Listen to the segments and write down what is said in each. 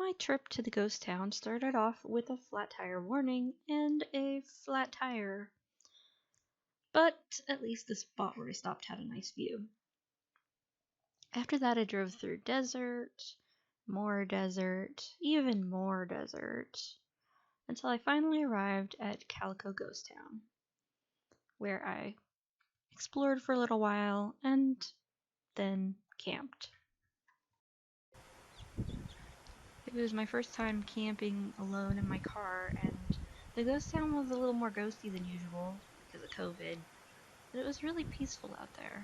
My trip to the ghost town started off with a flat tire warning and a flat tire. But at least the spot where I stopped had a nice view. After that, I drove through desert, more desert, even more desert, until I finally arrived at Calico Ghost Town, where I explored for a little while and then camped. It was my first time camping alone in my car, and the ghost town was a little more ghosty than usual because of COVID, but it was really peaceful out there.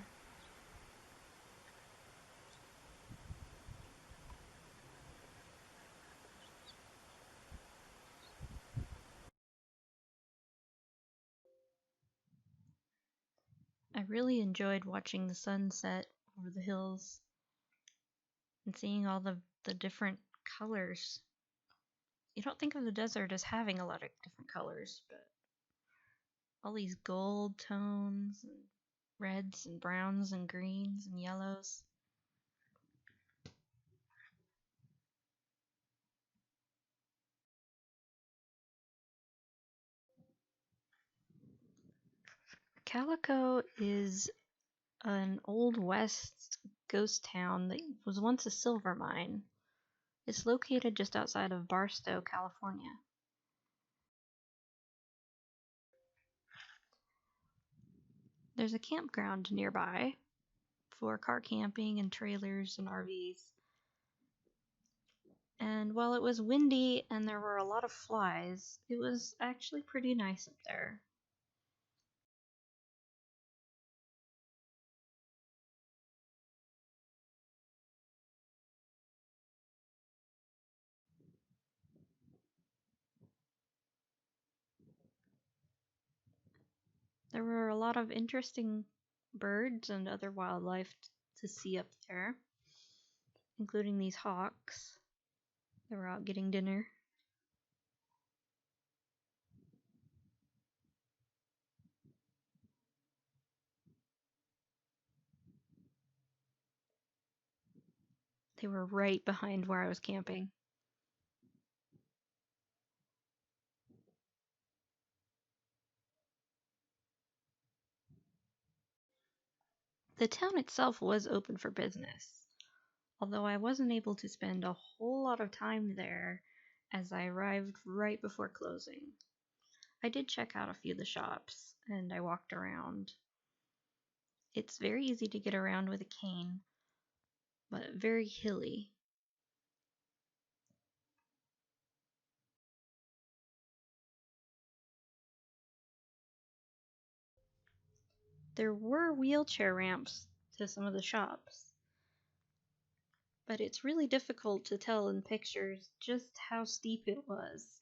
I really enjoyed watching the sunset over the hills and seeing all the different colors. You don't think of the desert as having a lot of different colors, but all these gold tones and reds and browns and greens and yellows. Calico is an old west ghost town that was once a silver mine. It's located just outside of Barstow, California. There's a campground nearby for car camping and trailers and RVs. And while it was windy and there were a lot of flies, it was actually pretty nice up there. There were a lot of interesting birds and other wildlife to see up there, including these hawks. They were out getting dinner. They were right behind where I was camping. The town itself was open for business, although I wasn't able to spend a whole lot of time there as I arrived right before closing. I did check out a few of the shops and I walked around. It's very easy to get around with a cane, but very hilly. There were wheelchair ramps to some of the shops, but it's really difficult to tell in pictures just how steep it was.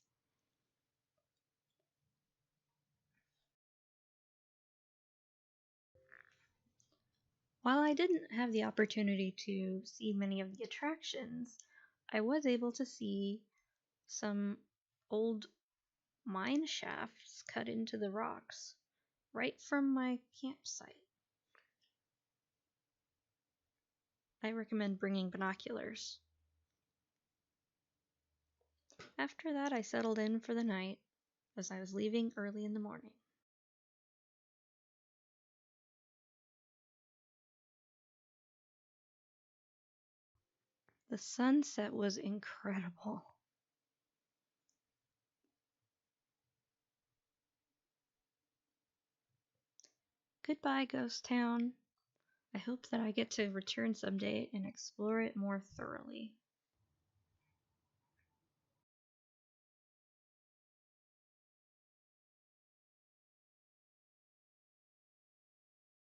While I didn't have the opportunity to see many of the attractions, I was able to see some old mine shafts cut into the rocks right from my campsite. I recommend bringing binoculars. After that, I settled in for the night as I was leaving early in the morning. The sunset was incredible. Goodbye, Ghost Town. I hope that I get to return someday and explore it more thoroughly.